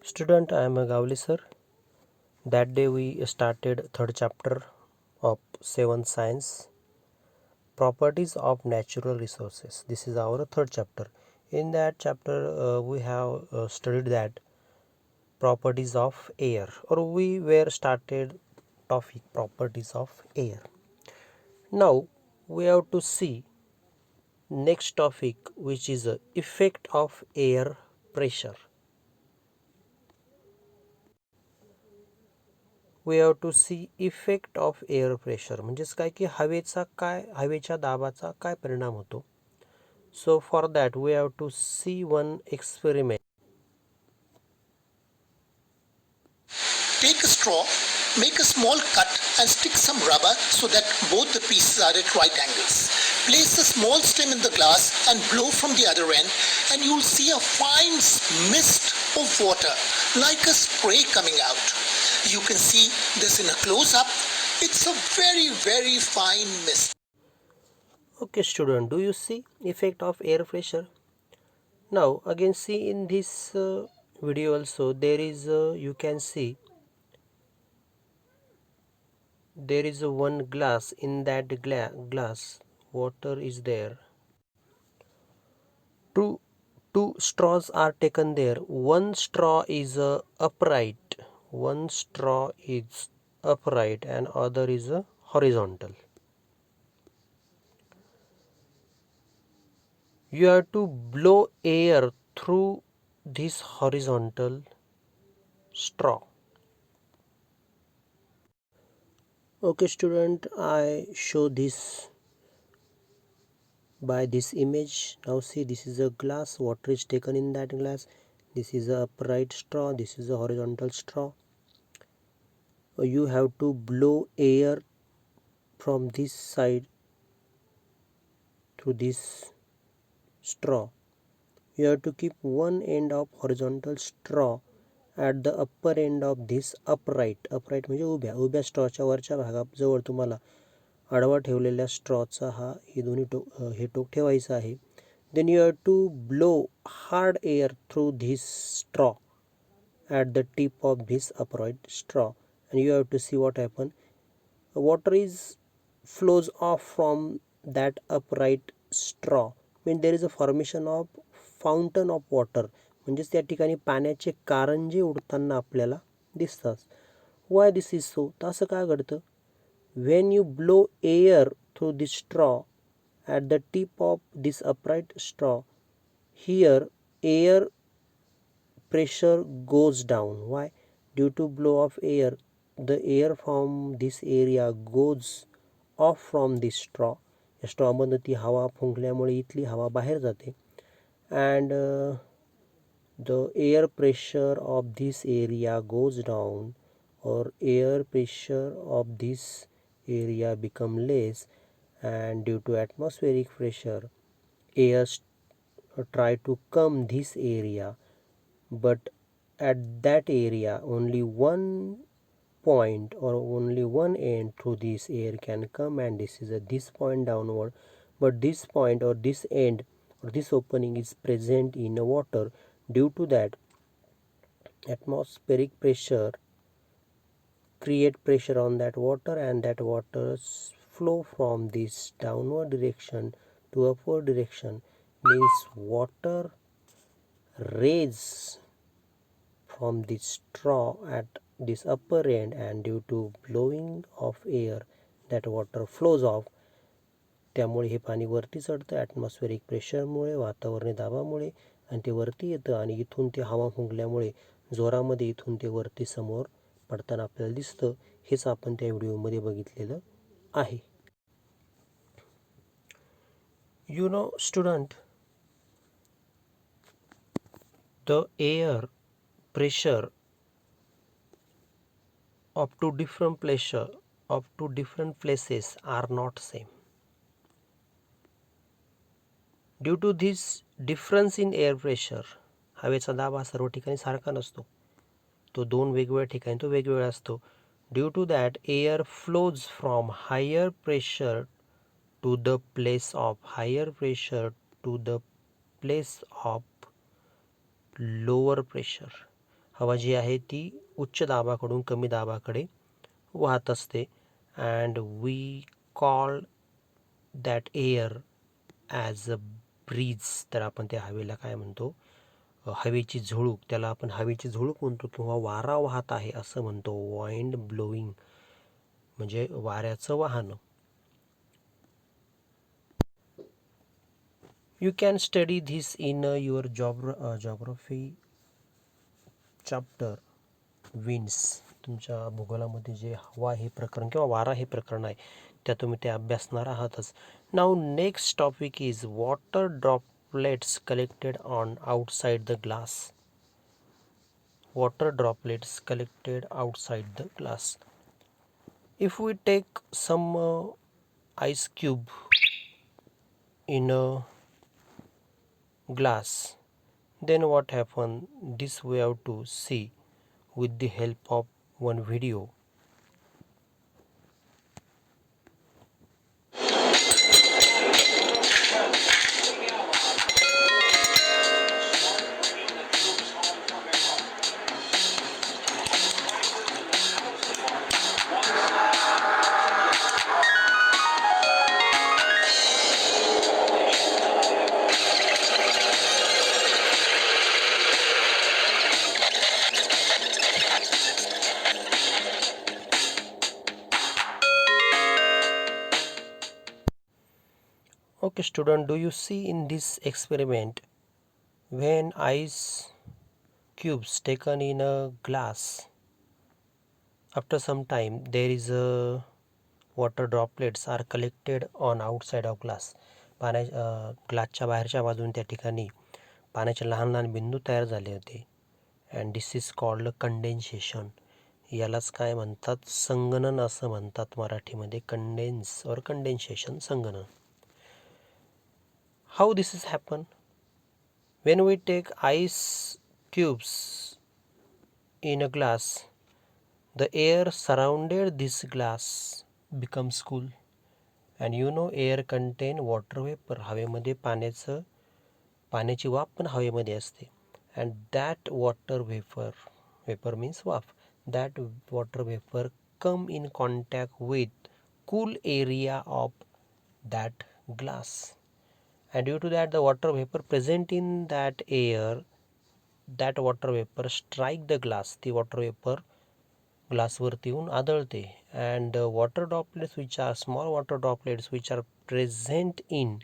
Student, I am a Gavli sir. That day we started third chapter of 7th science, properties of natural resources. This is our third chapter. In that chapter we have studied that properties of air, or we were started topic properties of air. Now we have to see next topic, which is effect of air pressure. We have to see effect of air pressure, म्हणजेच काय की हवेच्या दाबाचा काय परिणाम होतो. So for that we have to see one experiment. Take a straw, make a small cut and stick some rubber so that both the pieces are at right angles. Place a small stem in the glass and blow from the other end and you'll see a fine mist of water like a spray coming out. You can see this in a close-up. It's a very, very fine mist. Okay student, do you see effect of air pressure? Now again see in this video also there is you can see there is one glass. In that glass water is there. Two straws are taken there. One straw is upright, one straw is upright and other is horizontal. You have to blow air through this horizontal straw. Okay student, I show this by this image. Now see, this is a glass, water is taken in that glass. This is a upright straw, this is a horizontal straw. You have to blow air from this side through this straw. You have to keep one end of horizontal straw at the upper end of this upright म्हणजे उभ्या स्ट्रॉच्या वरच्या भागाजवळ तुम्हाला आडवा ठेवलेल्या स्ट्रॉचा हे दोन्ही टोक ठेवायचं आहे. Then you have to blow hard air through this straw at the tip of this upright straw and you have to see what happen. Water flows off from that upright straw. there is a formation of fountain of water, म्हणजेच त्या ठिकाणी पाण्याचे कारंजे उडताना आपल्याला दिसतात. Why this is so? तर असं काय घडतं? When you blow air through this straw at the tip of this upright straw, here air pressure goes down. Why? Due to blow of air, the air from this area goes off from this straw. या स्ट्रॉमधनं ती हवा फुंकल्यामुळे इथली हवा बाहेर जाते and the air pressure of this area goes down, or air pressure of this area become less, and due to atmospheric pressure air try to come this area, but at that area only one point or only one end through this air can come, and this is this point downward, but this point or this end or this opening is present in water. Due to that, atmospheric pressure create pressure on that water and that water flow from this downward direction to upward direction, means water raise from this straw at this upper end, and due to blowing of air that water flows off. त्यामुळे हे पाणी वरती चढतं atmospheric प्रेशरमुळे, वातावरणीय दाबामुळे, आणि ते वरती येतं आणि इथून ते हवा फुंकल्यामुळे जोरामध्ये इथून ते वरती समोर पडताना आपल्याला दिसतं. हेच आपण त्या व्हिडिओमध्ये बघितलेलं आहे. You know student, the air pressure of two different places are not same. Due to this difference in air pressure, हवेचा दाब हा सर्व ठिकाणी सारखा नसतो, तो दोन वेगवेगळ्या ठिकाणी तो वेगवेगळा असतो. Due to that air flows from higher pressure to the place of lower pressure. हवा जी आहे ती उच्च दाबाकडून कमी दाबाकडे वाहत असते. And we call that air as a breeze. तर आपण त्या हवेला काय म्हणतो, हवेची झुळूक. त्याला आपण हवेची झुळूक म्हणतो किंवा वारा वाहत आहे असं म्हणतो. वाइंड ब्लोईंग म्हणजे वाऱ्याचं वाहन. You can study this in your geography chapter winds. तुमच्या भूगोलामध्ये जे हवा हे प्रकरण किंवा वारा हे प्रकरण आहे त्या तुम्ही ते अभ्यासणार आहातच. Now next topic is water droplets collected on outside the glass. Water droplets collected outside the glass. If we take some ice cube in a glass, then what happen? This we have to see with the help of one video. Okay student, do you see in this experiment when ice cubes taken in a glass, after some time there is a water droplets are collected on outside of glass. ग्लासच्या बाहेरच्या बाजून त्या ठिकाणी पाण्याचे लहान लहान बिंदू तयार झाले होते. And this is called condensation. यालाच काय म्हणतात, संगणन असं म्हणतात मराठीमध्ये. कंडेन्स और कंडेन्सेशन, संगणन. How this is happen? When we take ice cubes in a glass, the air surrounded this glass becomes cool. And you know air contain water vapor. हवेमध्ये पाण्याची वाफ पण हवेमध्ये असते. and that water vapor means वाफ, that water vapor come in contact with cool area of that glass. And due to that the water vapor present in that air, that water vapor strike the glass. ती water vapor ग्लासवरती येऊन आदळते. And water droplets which are small water droplets which are present in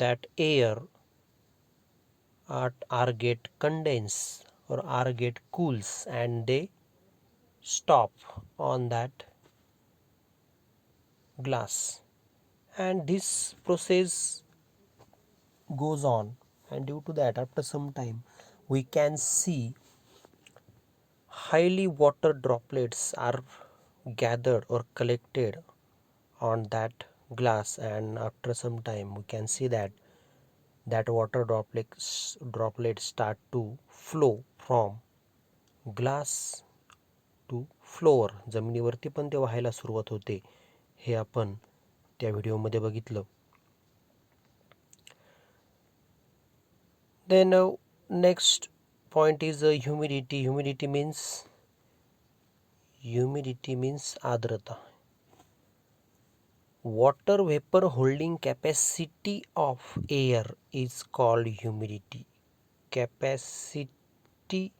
that air are get condense or are get cools and they stop on that glass. And this process goes on, and due to that after some time we can see highly water droplets are gathered or collected on that glass. And after some time we can see that water droplets start to flow from glass to floor. जमिनीवरती पण ते वाहायला सुरुवात होते. हे आपण त्या व्हिडिओमध्ये बघितलं. Then next point is humidity. Humidity means आर्द्रता. Water vapor holding capacity of air is called humidity. Capacity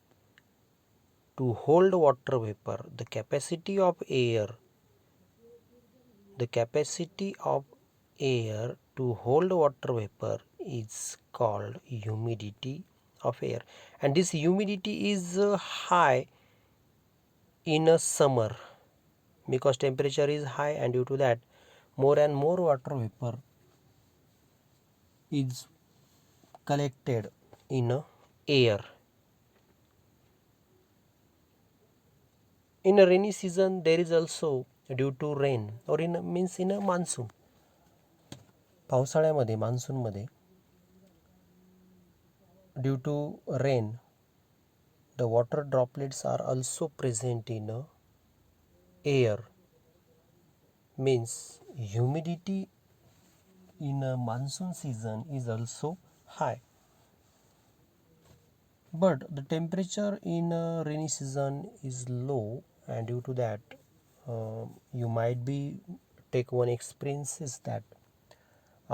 to hold water vapor, the capacity of air to hold water vapor is called humidity of air. And this humidity is high in a summer because temperature is high, and due to that more and more water vapor is collected in air. In a rainy season there is also, due to rain or in a monsoon, पावसाळ्यामध्ये मान्सूनमध्ये due to rain the water droplets are also present in air. Means humidity in a monsoon season is also high. But the temperature in rainy season is low, and due to that, you might be take one experience is that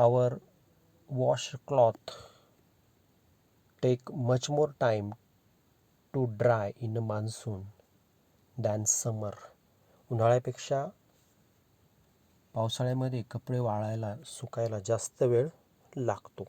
our wash cloth take much more time to dry in a monsoon than summer. उन्हाळ्यापेक्षा पावसाळ्यामध्ये कपडे वाळायला सुकायला जास्त वेळ लागतो.